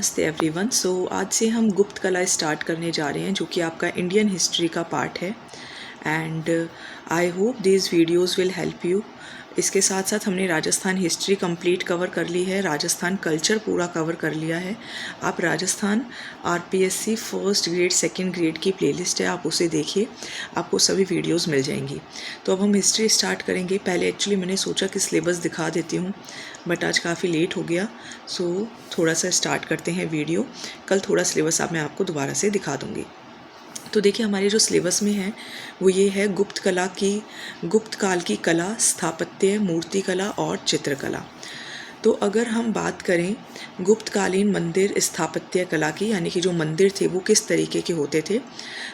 नमस्ते एवरीवन। आज से हम गुप्त कला स्टार्ट करने जा रहे हैं जो कि आपका इंडियन हिस्ट्री का पार्ट है and I hope this videos will help you. इसके साथ साथ हमने राजस्थान हिस्ट्री कंप्लीट कवर कर ली है, राजस्थान कल्चर पूरा कवर कर लिया है। आप Rajasthan RPSC first grade second grade की प्लेलिस्ट है, आप उसे देखिए, आपको सभी वीडियोस मिल जाएंगी। तो अब हम हिस्ट्री स्टार्ट करेंगे। पहले एक्चुअली मैंने सोचा कि सिलेबस दिखा देती हूँ बट आज काफ़ी लेट हो गया, सो थोड़ा सा स्टार्ट करते हैं वीडियो। कल थोड़ा सिलेबस मैं आपको दोबारा से दिखा दूँगी। तो देखिए हमारे जो सिलेबस में है वो ये है गुप्त काल की कला, स्थापत्य, मूर्ति कला और चित्रकला। तो अगर हम बात करें गुप्तकालीन मंदिर स्थापत्य कला की, यानी कि जो मंदिर थे वो किस तरीके के होते थे,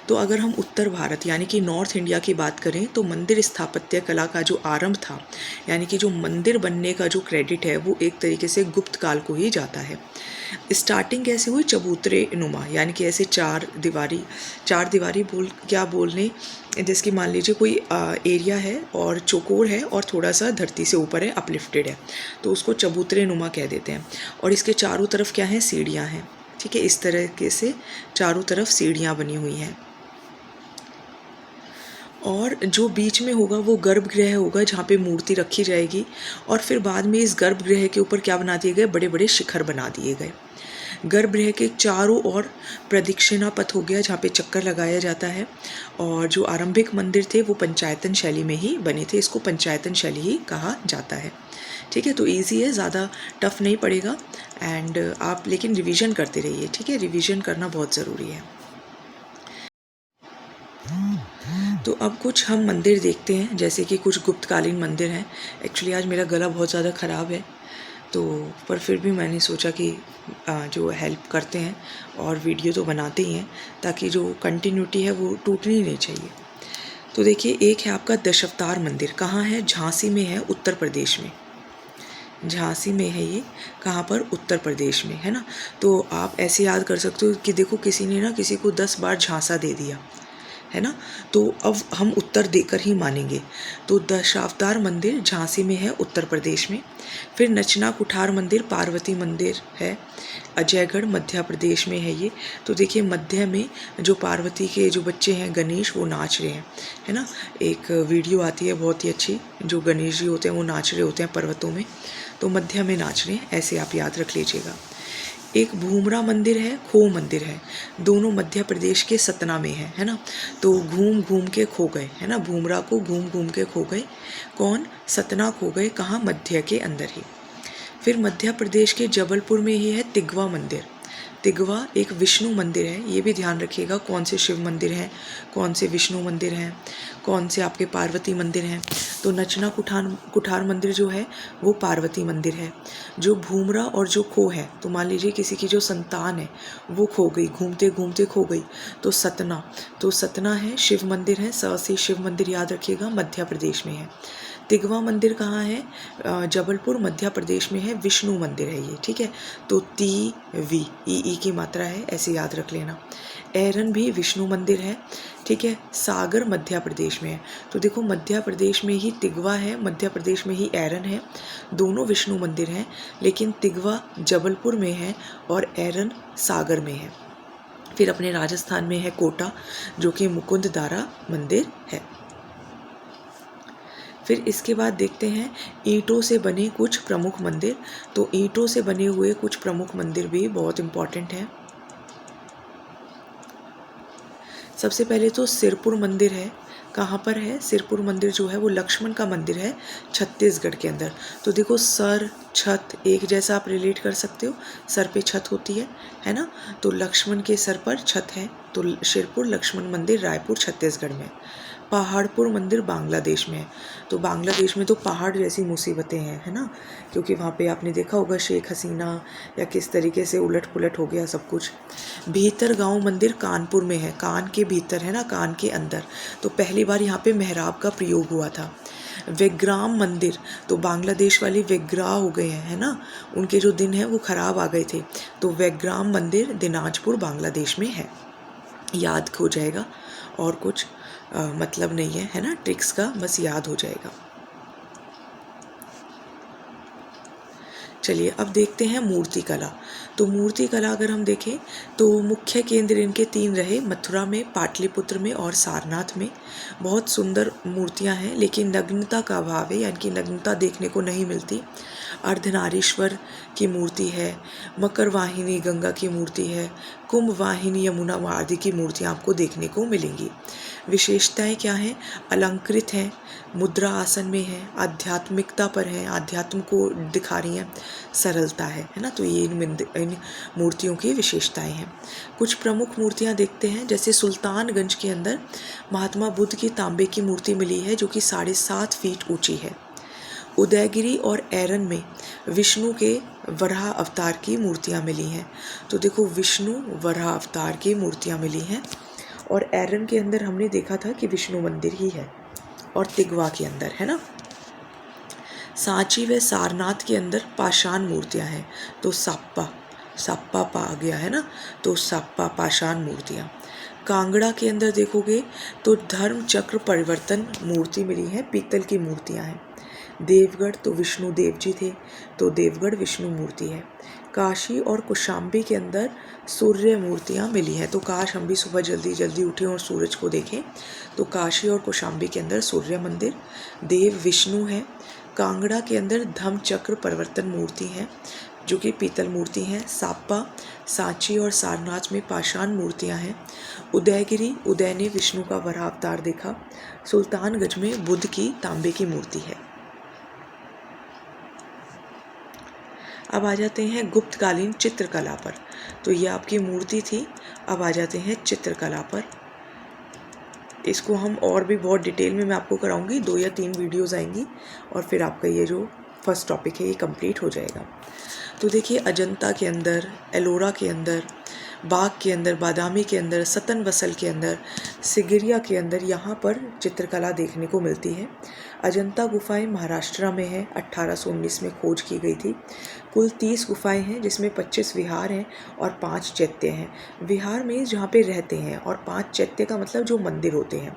तो अगर हम उत्तर भारत यानी कि नॉर्थ इंडिया की बात करें तो मंदिर स्थापत्य कला का जो आरंभ था, यानी कि जो मंदिर बनने का जो क्रेडिट है वो एक तरीके से गुप्त काल को ही जाता है। स्टार्टिंग कैसे हुई? चबूतरे नुमा, यानी कि ऐसे चार दीवारी बोलने, जिसकी मान लीजिए कोई एरिया है और चौकोर है और थोड़ा सा धरती से ऊपर है, अपलिफ्टेड है, तो उसको चबूतरे नुमा कह देते हैं। और इसके चारों तरफ क्या है? सीढ़ियाँ हैं। ठीक है, इस तरह से चारों तरफ सीढ़ियाँ बनी हुई हैं। और जो बीच में होगा वो गर्भगृह होगा जहाँ पे मूर्ति रखी जाएगी, और फिर बाद में इस गर्भगृह के ऊपर क्या बना दिए गए? बड़े बड़े शिखर बना दिए गए। गर्भगृह के चारों ओर प्रदक्षिणा पथ हो गया जहाँ पे चक्कर लगाया जाता है। और जो आरंभिक मंदिर थे वो पंचायतन शैली में ही बने थे, इसको पंचायतन शैली ही कहा जाता है। ठीक है, तो इजी है, ज़्यादा टफ नहीं पड़ेगा एंड आप लेकिन रिवीजन करते रहिए। ठीक है, रिवीजन करना बहुत ज़रूरी है। तो अब कुछ हम मंदिर देखते हैं, जैसे कि कुछ गुप्तकालीन मंदिर हैं। एक्चुअली आज मेरा गला बहुत ज़्यादा ख़राब है, तो पर फिर भी मैंने सोचा कि जो हेल्प करते हैं और वीडियो तो बनाते ही हैं, ताकि जो कंटिन्यूटी है वो टूटनी नहीं चाहिए। तो देखिए, एक है आपका दशावतार मंदिर। कहाँ है? झांसी में है, उत्तर प्रदेश में। झांसी में है ये, कहाँ पर? उत्तर प्रदेश में, है ना। तो आप ऐसे याद कर सकते हो कि देखो किसी ने ना किसी को 10 बार झांसा दे दिया, है ना, तो अब हम उत्तर देकर ही मानेंगे। तो दशावतार मंदिर झांसी में है, उत्तर प्रदेश में। फिर नचना कुठार मंदिर, पार्वती मंदिर है, अजयगढ़ मध्य प्रदेश में है ये। तो देखिए मध्य में जो पार्वती के जो बच्चे हैं गणेश, वो नाच रहे हैं, है ना। एक वीडियो आती है बहुत ही अच्छी, जो गणेश जी होते हैं वो नाच रहे होते हैं पर्वतों में, तो मध्य में नाच रहे हैं, ऐसे आप याद रख लीजिएगा। एक भूमरा मंदिर है, खो मंदिर है, दोनों मध्य प्रदेश के सतना में है ना। तो घूम घूम के खो गए, है ना, भूमरा को घूम घूम के खो गए। कौन? सतना खो गए, कहाँ? मध्य के अंदर ही। फिर मध्य प्रदेश के जबलपुर में ही है तिगवा मंदिर। तिगवा एक विष्णु मंदिर है, ये भी ध्यान रखिएगा, कौन से शिव मंदिर हैं, कौन से विष्णु मंदिर हैं, कौन से आपके पार्वती मंदिर हैं। तो नचना कुठार मंदिर जो है वो पार्वती मंदिर है। जो भूमरा और जो खो है, तो मान लीजिए किसी की जो संतान है वो खो गई, घूमते घूमते खो गई, तो सतना है, शिव मंदिर है, से शिव मंदिर याद रखिएगा, मध्य प्रदेश में है। तिगवा मंदिर कहाँ है? जबलपुर मध्य प्रदेश में है, विष्णु मंदिर है ये। ठीक है, तो ई की मात्रा है, ऐसे याद रख लेना। ऐरन भी विष्णु मंदिर है। ठीक है, सागर मध्य प्रदेश में है। तो देखो मध्य प्रदेश में ही तिगवा है, मध्य प्रदेश में ही ऐरन है, दोनों विष्णु मंदिर हैं, लेकिन तिगवा जबलपुर में है और ऐरन सागर में है। फिर अपने राजस्थान में है कोटा, जो कि मुकुंददारा मंदिर है। फिर इसके बाद देखते हैं ईंटों से बने कुछ प्रमुख मंदिर। तो ईंटों से बने हुए कुछ प्रमुख मंदिर भी बहुत इम्पॉर्टेंट हैं। सबसे पहले तो सिरपुर मंदिर है। कहाँ पर है? सिरपुर मंदिर जो है वो लक्ष्मण का मंदिर है, छत्तीसगढ़ के अंदर। तो देखो सर छत एक जैसा आप रिलेट कर सकते हो, सर पे छत होती है ना, तो लक्ष्मण के सर पर छत है, तो सिरपुर लक्ष्मण मंदिर रायपुर छत्तीसगढ़ में। पहाड़पुर मंदिर बांग्लादेश में है। तो बांग्लादेश में तो पहाड़ जैसी मुसीबतें हैं, है ना, क्योंकि वहाँ पे आपने देखा होगा शेख हसीना या किस तरीके से उलट पुलट हो गया सब कुछ। भीतर गांव मंदिर कानपुर में है, कान के भीतर, है ना, कान के अंदर। तो पहली बार यहाँ पे मेहराब का प्रयोग हुआ था। वेग्राम मंदिर, तो बांग्लादेश वाली वेग्रा हो गए हैं, है ना, उनके जो दिन हैं वो खराब आ गए थे। तो वेग्राम मंदिर दिनाजपुर बांग्लादेश में है, याद हो जाएगा, और कुछ मतलब नहीं है ना, ट्रिक्स का, बस याद हो जाएगा। चलिए अब देखते हैं मूर्ति कला। तो मूर्ति कला अगर हम देखें तो मुख्य केंद्र इनके 3 रहे, मथुरा में, पाटलिपुत्र में और सारनाथ में। बहुत सुंदर मूर्तियां हैं, लेकिन नग्नता का अभाव है, यानी कि नग्नता देखने को नहीं मिलती। अर्धनारीश्वर की मूर्ति है, मकर वाहिनी गंगा की मूर्ति है, कुंभ वाहिनी यमुना आदि की मूर्तियाँ आपको देखने को मिलेंगी। विशेषताएं क्या हैं? अलंकृत हैं, मुद्रा आसन में है, आध्यात्मिकता पर है, आध्यात्म को दिखा रही हैं, सरलता है ना। तो ये इन मूर्तियों की विशेषताएं हैं। कुछ प्रमुख मूर्तियां देखते हैं, जैसे सुल्तानगंज के अंदर महात्मा बुद्ध की तांबे की मूर्ति मिली है जो कि 7.5 फीट ऊंची है। उदयगिरी और एरन में विष्णु के वराह अवतार की मूर्तियां मिली हैं। तो देखो, विष्णु वराह अवतार की मूर्तियां मिली हैं। और एरन के अंदर हमने देखा था कि विष्णु मंदिर ही है, और तिगवा के अंदर है ना। सांची व सारनाथ के अंदर पाषाण मूर्तियां हैं। तो साप्पा पा गया है ना, तो साप्पा पाषाण मूर्तियां। कांगड़ा के अंदर देखोगे तो धर्म चक्र परिवर्तन मूर्ति मिली है, पीतल की मूर्तियां हैं। देवगढ़ तो विष्णु देव जी थे, तो देवगढ़ विष्णु मूर्ति है। काशी और कौशाम्बी के अंदर सूर्य मूर्तियां मिली हैं। तो काश हम भी सुबह जल्दी जल्दी उठें और सूरज को देखें। तो काशी और कौशाम्बी के अंदर सूर्य मंदिर, देव विष्णु है। कांगड़ा के अंदर धम्म चक्र परिवर्तन मूर्ति है जो कि पीतल मूर्ति है। साप्पा, सांची और सारनाथ में पाषाण मूर्तियां हैं। उदयगिरी, उदय ने विष्णु का वराह अवतार देखा। सुल्तानगंज में बुद्ध की तांबे की मूर्ति है। अब आ जाते हैं गुप्तकालीन चित्रकला पर। तो ये आपकी मूर्ति थी। अब आ जाते हैं चित्रकला पर। इसको हम और भी बहुत डिटेल में मैं आपको कराऊंगी, 2 या 3 वीडियोस आएंगी, और फिर आपका ये जो फर्स्ट टॉपिक है ये कंप्लीट हो जाएगा। तो देखिए, अजंता के अंदर, एलोरा के अंदर, बाग के अंदर, बादामी के अंदर, सतन वसल के अंदर, सिगिरिया के अंदर यहाँ पर चित्रकला देखने को मिलती है। अजंता गुफाएं महाराष्ट्र में है, 1819 में खोज की गई थी। कुल 30 गुफाएं हैं, जिसमें 25 विहार हैं और 5 चैत्य हैं। विहार में जहाँ पे रहते हैं, और 5 चैत्य का मतलब जो मंदिर होते हैं।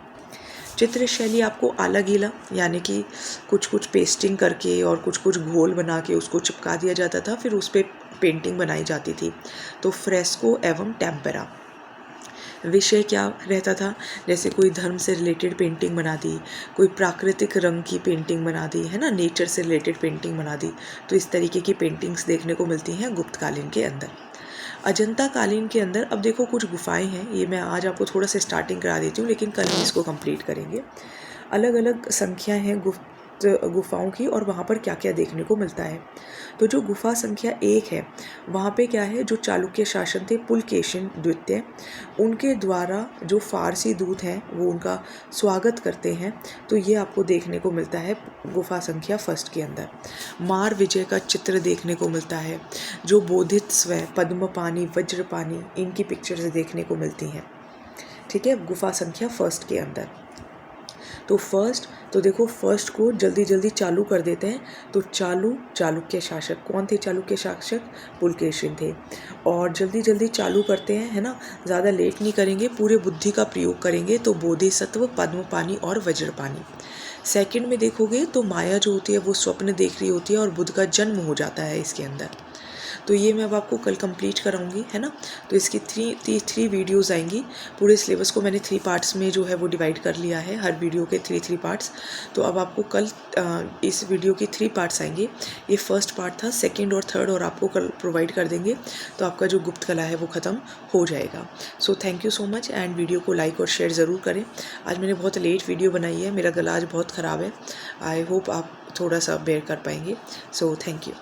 चित्र शैली आपको आला गीला, यानी कि कुछ कुछ पेस्टिंग करके और कुछ कुछ घोल बना के उसको चिपका दिया जाता था, फिर उस पर पेंटिंग बनाई जाती थी। तो फ्रेस्को एवं टेम्परा। विषय क्या रहता था? जैसे कोई धर्म से रिलेटेड पेंटिंग बना दी, कोई प्राकृतिक रंग की पेंटिंग बना दी, है ना, नेचर से रिलेटेड पेंटिंग बना दी। तो इस तरीके की पेंटिंग्स देखने को मिलती हैं गुप्तकालीन के अंदर। अजंता कालीन के अंदर अब देखो कुछ गुफाएं हैं, ये मैं आज आपको थोड़ा सा स्टार्टिंग करा देती हूँ, लेकिन कल हम इसको कंप्लीट करेंगे। अलग अलग संख्या हैं गुफाओं की, और वहाँ पर क्या क्या देखने को मिलता है। तो जो गुफा संख्या 1 है, वहाँ पे क्या है, जो चालुक्य शासन थे पुलकेशिन द्वितीय, उनके द्वारा जो फारसी दूत हैं वो उनका स्वागत करते हैं। तो ये आपको देखने को मिलता है गुफा संख्या 1 के अंदर। मार विजय का चित्र देखने को मिलता है। जो बोधित्व, पद्मपानी, वज्रपानी, इनकी पिक्चर्स देखने को मिलती हैं। ठीक है, गुफा संख्या 1 के अंदर। तो देखो, फर्स्ट को जल्दी जल्दी चालू कर देते हैं। तो चालुक्य शासक कौन थे? चालुक्य शासक पुलकेशिन थे। और जल्दी जल्दी चालू करते हैं, है ना, ज़्यादा लेट नहीं करेंगे, पूरे बुद्धि का प्रयोग करेंगे। तो बोधिसत्व, पद्मपानी और वज्रपानी। सेकंड में देखोगे तो माया जो होती है वो स्वप्न देख रही होती है, और बुद्ध का जन्म हो जाता है इसके अंदर। तो ये मैं अब आपको कल कंप्लीट कराऊंगी, है ना। तो इसकी 3 वीडियोस आएंगी। पूरे सिलेबस को मैंने 3 पार्ट्स में जो है वो डिवाइड कर लिया है, हर वीडियो के 3 पार्ट्स। तो अब आपको कल इस वीडियो की 3 पार्ट्स आएंगे। ये फर्स्ट पार्ट था, सेकंड और थर्ड और आपको कल प्रोवाइड कर देंगे। तो आपका जो गुप्त कला है वो ख़त्म हो जाएगा। So thank you so much, and video को लाइक और शेयर ज़रूर करें। आज मैंने बहुत लेट वीडियो बनाई है, मेरा गला आज बहुत ख़राब है। आई होप आप थोड़ा सा बेयर कर पाएंगे। So thank you.